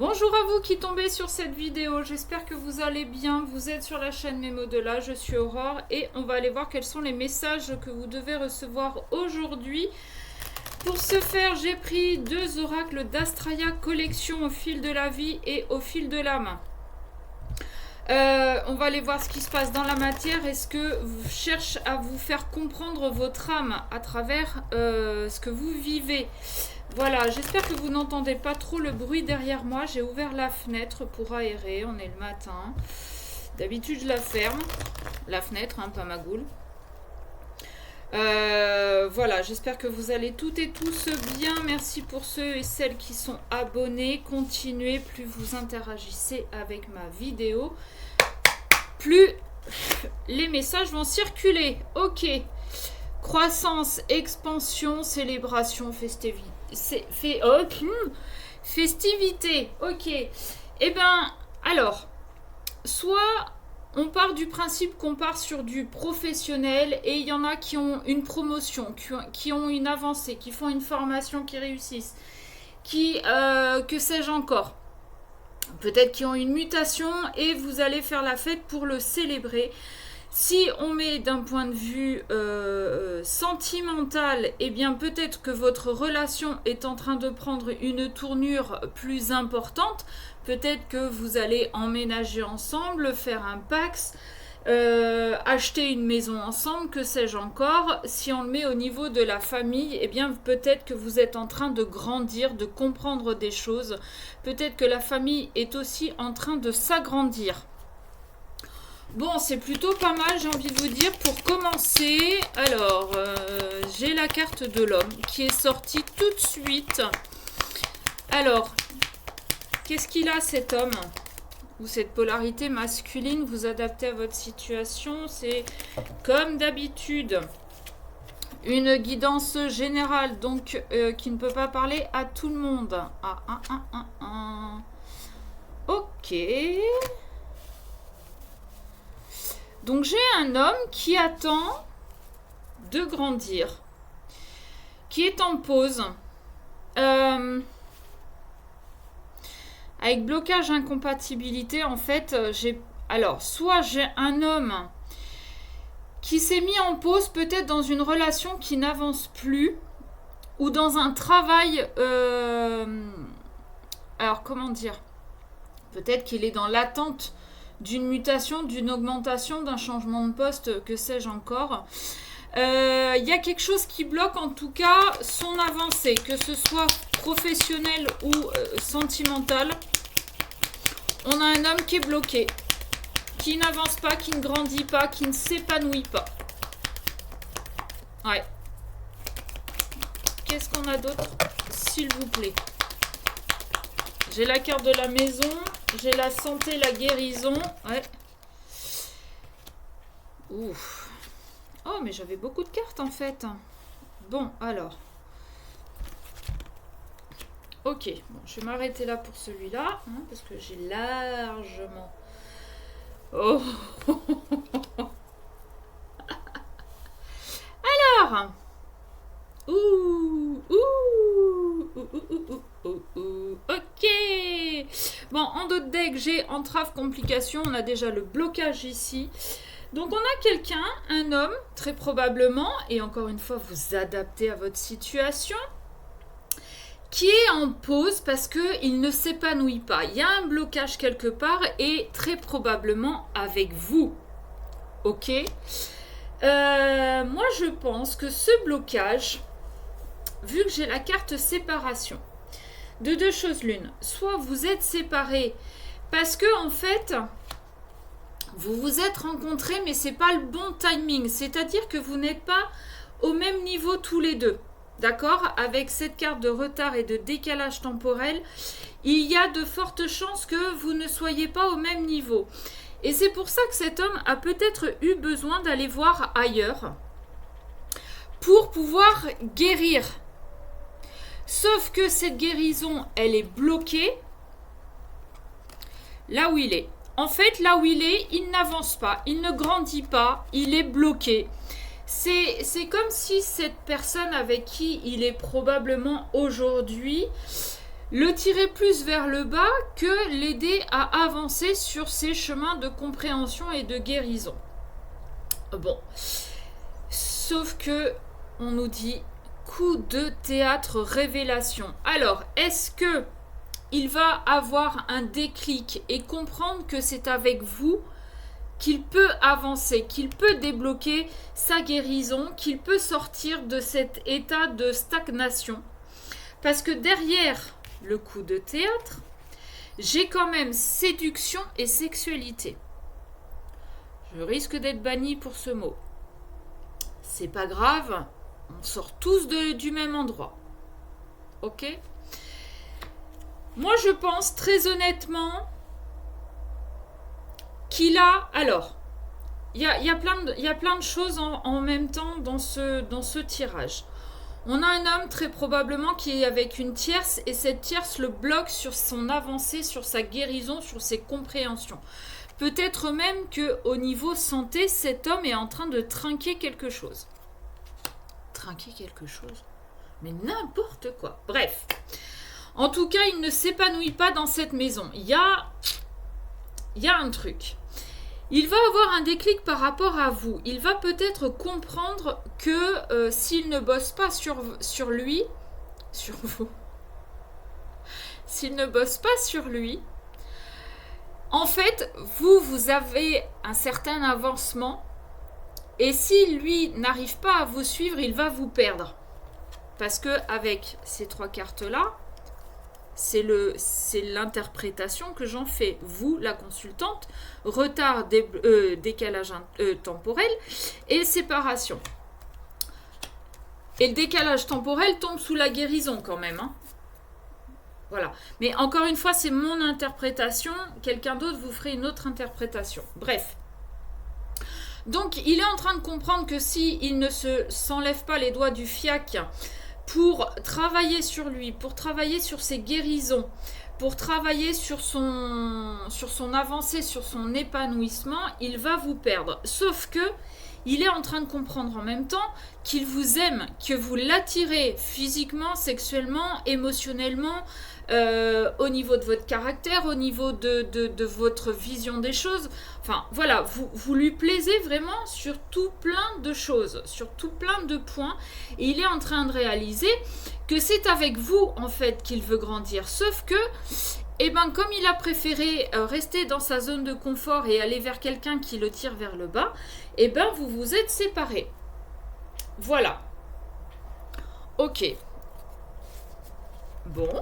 Bonjour à vous qui tombez sur cette vidéo, j'espère que vous allez bien, vous êtes sur la chaîne Même Au-delà, je suis Aurore et on va aller voir quels sont les messages que vous devez recevoir aujourd'hui. Pour ce faire, j'ai pris deux oracles d'Astraya Collection au fil de la vie et au fil de l'âme. On va aller voir ce qui se passe dans la matière. Est-ce que je cherche à vous faire comprendre votre âme à travers ce que vous vivez? Voilà, j'espère que vous n'entendez pas trop le bruit derrière moi. J'ai ouvert la fenêtre pour aérer, on est le matin. D'habitude, je la ferme. La fenêtre, hein, pas ma goule. Voilà, j'espère que vous allez toutes et tous bien. Merci pour ceux et celles qui sont abonnés. Continuez, plus vous interagissez avec ma vidéo, plus les messages vont circuler. Ok. Croissance, expansion, célébration, festivité. Festivité. Ok. Eh ben, alors, soit on part du principe qu'on part sur du professionnel et il y en a qui ont une promotion, qui ont une avancée, qui font une formation, qui réussissent, que sais-je encore. Peut-être qu'ils ont une mutation et vous allez faire la fête pour le célébrer. Si on met d'un point de vue sentimental, eh bien peut-être que votre relation est en train de prendre une tournure plus importante. Peut-être que vous allez emménager ensemble, faire un Pacs, acheter une maison ensemble, que sais-je encore. Si on le met au niveau de la famille, eh bien peut-être que vous êtes en train de grandir, de comprendre des choses. Peut-être que la famille est aussi en train de s'agrandir. Bon, c'est plutôt pas mal, j'ai envie de vous dire. Pour commencer, alors, j'ai la carte de l'homme qui est sortie tout de suite. Alors, qu'est-ce qu'il a cet homme? Ou cette polarité masculine, vous adaptez à votre situation. C'est comme d'habitude une guidance générale, donc qui ne peut pas parler à tout le monde. Ok. Donc j'ai un homme qui attend de grandir, qui est en pause, avec blocage, incompatibilité. En fait, soit j'ai un homme qui s'est mis en pause, peut-être dans une relation qui n'avance plus, ou dans un travail, alors comment dire, peut-être qu'il est dans l'attente d'une mutation, d'une augmentation, d'un changement de poste, que sais-je encore. Il y a quelque chose qui bloque en tout cas son avancée, que ce soit professionnel ou sentimental. On a un homme qui est bloqué, qui n'avance pas, qui ne grandit pas, qui ne s'épanouit pas. Ouais. Qu'est-ce qu'on a d'autre, s'il vous plaît? J'ai la carte de la maison. J'ai la santé, la guérison. Ouais. Ouf. Oh, mais j'avais beaucoup de cartes en fait. Bon, alors. Ok. Bon, je vais m'arrêter là pour celui-là. Hein, parce que j'ai largement... Oh. Alors. Ok. Bon, en d'autres decks, j'ai entrave, complication. On a déjà le blocage ici. Donc, on a quelqu'un, un homme, très probablement, et encore une fois, vous adaptez à votre situation, qui est en pause parce qu'il ne s'épanouit pas. Il y a un blocage quelque part et très probablement avec vous. Ok. Moi, je pense que ce blocage, vu que j'ai la carte séparation, de deux choses l'une, soit vous êtes séparés parce que en fait vous vous êtes rencontrés mais c'est pas le bon timing, c'est-à-dire que vous n'êtes pas au même niveau tous les deux, d'accord? Avec cette carte de retard et de décalage temporel, il y a de fortes chances que vous ne soyez pas au même niveau, et c'est pour ça que cet homme a peut-être eu besoin d'aller voir ailleurs pour pouvoir guérir. Sauf que cette guérison, elle est bloquée là où il est. En fait, là où il est, il n'avance pas, il ne grandit pas, il est bloqué. C'est comme si cette personne avec qui il est probablement aujourd'hui le tirer plus vers le bas que l'aider à avancer sur ses chemins de compréhension et de guérison. Bon, sauf que on nous dit coup de théâtre révélation. Alors, est-ce que il va avoir un déclic et comprendre que c'est avec vous qu'il peut avancer, qu'il peut débloquer sa guérison, qu'il peut sortir de cet état de stagnation? Parce que derrière le coup de théâtre, j'ai quand même séduction et sexualité. Je risque d'être bannie pour ce mot. C'est pas grave, on sort tous du même endroit. Ok? Moi, je pense très honnêtement qu'il a... Alors, il y a plein de choses en même temps dans ce tirage. On a un homme très probablement qui est avec une tierce et cette tierce le bloque sur son avancée, sur sa guérison, sur ses compréhensions. Peut-être même qu'au niveau santé, cet homme est en train de trinquer quelque chose. Trinquer quelque chose? Mais n'importe quoi. Bref. En tout cas, il ne s'épanouit pas dans cette maison. Il y a un truc. Il va avoir un déclic par rapport à vous. Il va peut-être comprendre que s'il ne bosse pas sur lui, sur vous, s'il ne bosse pas sur lui, en fait, vous avez un certain avancement et si lui n'arrive pas à vous suivre, il va vous perdre. Parce que avec ces 3 cartes-là, c'est l'interprétation que j'en fais. Vous, la consultante, retard, décalage temporel et séparation. Et le décalage temporel tombe sous la guérison quand même. Hein. Voilà. Mais encore une fois, c'est mon interprétation. Quelqu'un d'autre vous ferait une autre interprétation. Bref. Donc, il est en train de comprendre que s'il ne s'enlève pas les doigts du fiac pour travailler sur lui, pour travailler sur ses guérisons, pour travailler sur son avancée, sur son épanouissement, il va vous perdre. Sauf que il est en train de comprendre en même temps qu'il vous aime, que vous l'attirez physiquement, sexuellement, émotionnellement, au niveau de votre caractère, au niveau de votre vision des choses. Enfin, voilà, vous lui plaisez vraiment sur tout plein de choses, sur tout plein de points. Et il est en train de réaliser que c'est avec vous, en fait, qu'il veut grandir. Sauf que, eh ben, comme il a préféré rester dans sa zone de confort et aller vers quelqu'un qui le tire vers le bas, eh ben, vous vous êtes séparés. Voilà. Ok. Bon.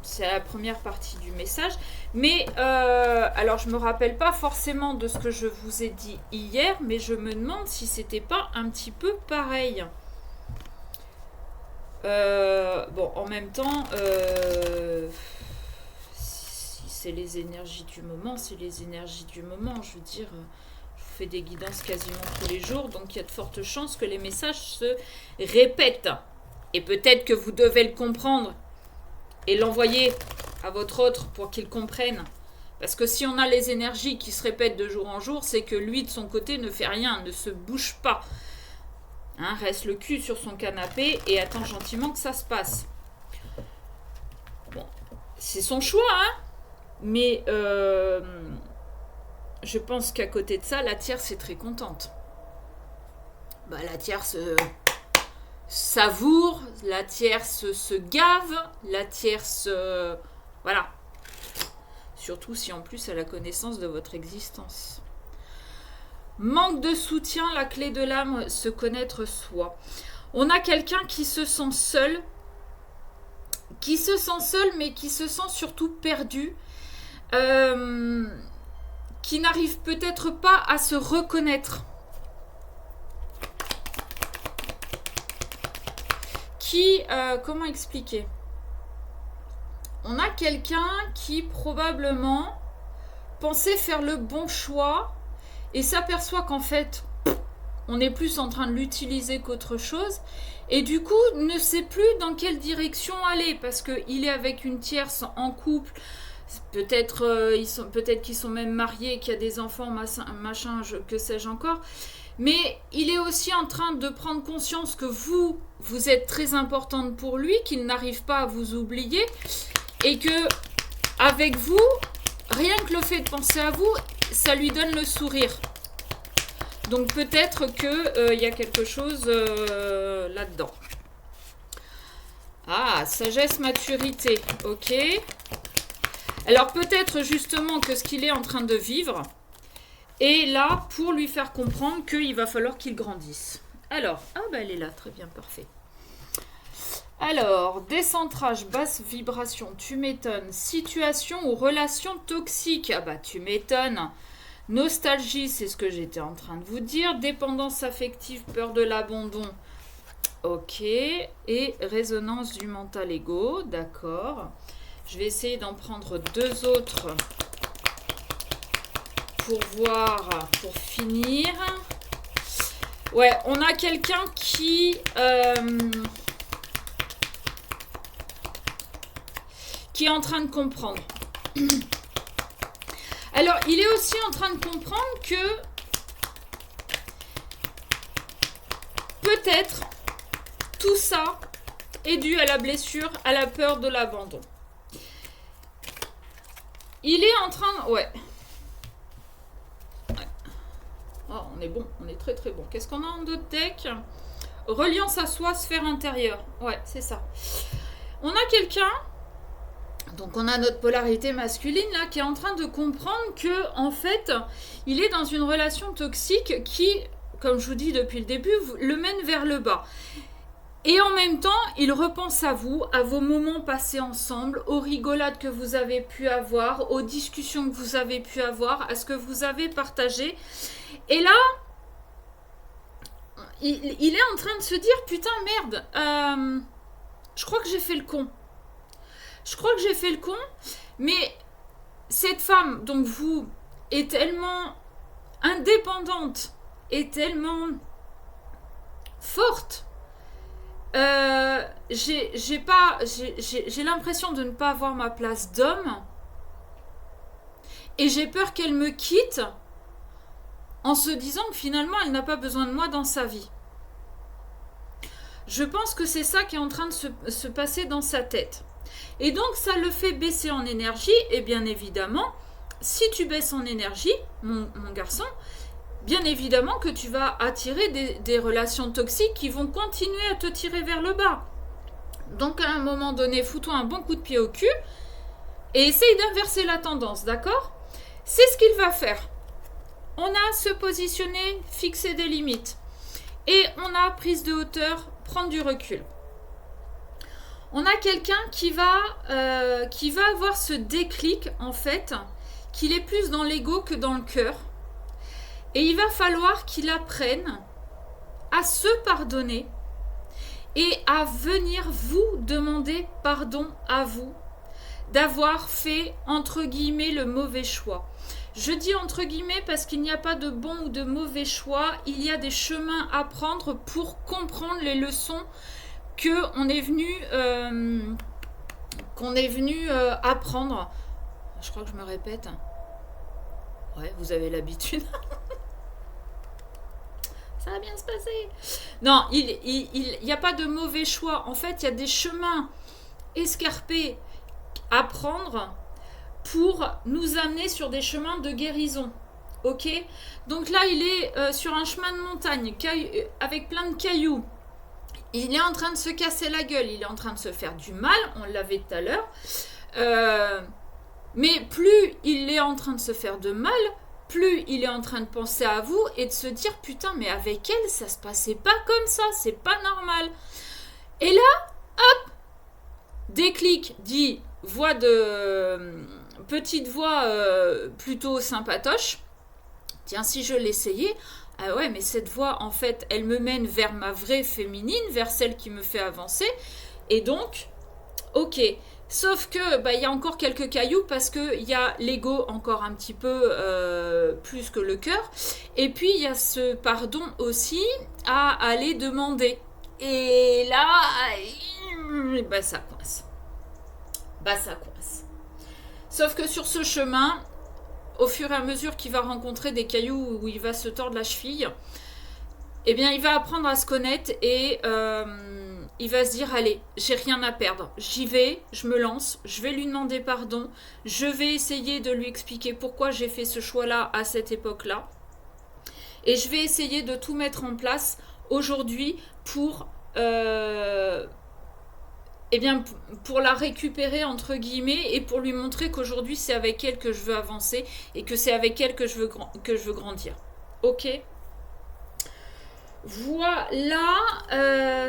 C'est la première partie du message. Mais, alors je me rappelle pas forcément de ce que je vous ai dit hier, mais je me demande si c'était pas un petit peu pareil. Bon, en même temps, si c'est les énergies du moment, c'est les énergies du moment. Je veux dire, je fais des guidances quasiment tous les jours, donc il y a de fortes chances que les messages se répètent. Et peut-être que vous devez le comprendre et l'envoyer à votre autre pour qu'il comprenne. Parce que si on a les énergies qui se répètent de jour en jour, c'est que lui, de son côté, ne fait rien, ne se bouge pas. Hein, reste le cul sur son canapé et attend gentiment que ça se passe. Bon, c'est son choix, hein. Mais je pense qu'à côté de ça, la tierce est très contente. Bah, la tierce... savoure, la tierce se gave, la tierce... voilà. Surtout si en plus elle a connaissance de votre existence. Manque de soutien, la clé de l'âme, se connaître soi. On a quelqu'un qui se sent seul, mais qui se sent surtout perdu, qui n'arrive peut-être pas à se reconnaître. Comment expliquer? On a quelqu'un qui probablement pensait faire le bon choix et s'aperçoit qu'en fait, on est plus en train de l'utiliser qu'autre chose et du coup ne sait plus dans quelle direction aller parce qu'il est avec une tierce en couple. Peut-être qu'ils sont même mariés, qu'il y a des enfants, machin, que sais-je encore. Mais il est aussi en train de prendre conscience que vous êtes très importante pour lui, qu'il n'arrive pas à vous oublier. et que avec vous, rien que le fait de penser à vous, ça lui donne le sourire. Donc peut-être qu'il y a quelque chose là-dedans. Ah, sagesse, maturité, ok. Alors peut-être justement que ce qu'il est en train de vivre est là pour lui faire comprendre qu'il va falloir qu'il grandisse. Alors, ah bah elle est là, très bien, parfait. Alors, décentrage, basse vibration, tu m'étonnes. Situation ou relation toxique, ah bah tu m'étonnes. Nostalgie, c'est ce que j'étais en train de vous dire. Dépendance affective, peur de l'abandon. Ok. Et résonance du mental égo. D'accord. Je vais essayer d'en prendre 2 autres pour voir, pour finir. Ouais, on a quelqu'un qui est en train de comprendre. Alors, il est aussi en train de comprendre que peut-être tout ça est dû à la blessure, à la peur de l'abandon. Il est en train... Ouais. Oh, on est bon, on est très très bon. Qu'est-ce qu'on a en d'autres decks? Reliance à soi, sphère intérieure. Ouais, c'est ça. On a quelqu'un... Donc on a notre polarité masculine là qui est en train de comprendre que en fait il est dans une relation toxique qui, comme je vous dis depuis le début, le mène vers le bas. Et en même temps, il repense à vous, à vos moments passés ensemble, aux rigolades que vous avez pu avoir, aux discussions que vous avez pu avoir, à ce que vous avez partagé. Et là, il est en train de se dire putain merde, je crois que j'ai fait le con. Je crois que j'ai fait le con, mais cette femme, donc vous, est tellement indépendante et tellement forte. J'ai l'impression de ne pas avoir ma place d'homme et j'ai peur qu'elle me quitte en se disant que finalement elle n'a pas besoin de moi dans sa vie. Je pense que c'est ça qui est en train de se passer dans sa tête. Et donc ça le fait baisser en énergie, et bien évidemment, si tu baisses en énergie, mon garçon, bien évidemment que tu vas attirer des relations toxiques qui vont continuer à te tirer vers le bas. Donc à un moment donné, fous-toi un bon coup de pied au cul et essaye d'inverser la tendance, d'accord? C'est ce qu'il va faire. On a se positionner, fixer des limites. Et on a prise de hauteur, prendre du recul. On a quelqu'un qui va avoir ce déclic, en fait, qu'il est plus dans l'ego que dans le cœur. Et il va falloir qu'il apprenne à se pardonner et à venir vous demander pardon à vous d'avoir fait, entre guillemets, le mauvais choix. Je dis entre guillemets parce qu'il n'y a pas de bon ou de mauvais choix. Il y a des chemins à prendre pour comprendre les leçons qu'on est venu apprendre. Je crois que je me répète. Ouais, vous avez l'habitude. Ça va bien se passer. Non, il n'y a pas de mauvais choix. En fait, il y a des chemins escarpés à prendre pour nous amener sur des chemins de guérison. Ok? Donc là, il est sur un chemin de montagne avec plein de cailloux. Il est en train de se casser la gueule, il est en train de se faire du mal, on l'avait tout à l'heure. Mais plus il est en train de se faire de mal, plus il est en train de penser à vous et de se dire putain, mais avec elle, ça se passait pas comme ça, c'est pas normal. Et là, hop, déclic, dit petite voix plutôt sympatoche. Tiens, si je l'essayais. Ah ouais, mais cette voix, en fait, elle me mène vers ma vraie féminine, vers celle qui me fait avancer. Et donc, ok. Sauf que, il y a encore quelques cailloux parce qu'il y a l'ego encore un petit peu plus que le cœur. Et puis, il y a ce pardon aussi à aller demander. Et là, ça coince. Ça coince. Sauf que sur ce chemin, au fur et à mesure qu'il va rencontrer des cailloux où il va se tordre la cheville, eh bien, il va apprendre à se connaître et il va se dire, allez, j'ai rien à perdre, j'y vais, je me lance, je vais lui demander pardon, je vais essayer de lui expliquer pourquoi j'ai fait ce choix-là à cette époque-là, et je vais essayer de tout mettre en place aujourd'hui pour, pour la récupérer entre guillemets et pour lui montrer qu'aujourd'hui c'est avec elle que je veux avancer et que c'est avec elle que je veux grandir. Ok ? Voilà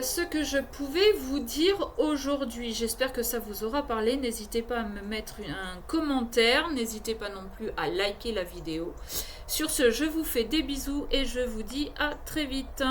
ce que je pouvais vous dire aujourd'hui. J'espère que ça vous aura parlé. N'hésitez pas à me mettre un commentaire. N'hésitez pas non plus à liker la vidéo. Sur ce, je vous fais des bisous et je vous dis à très vite.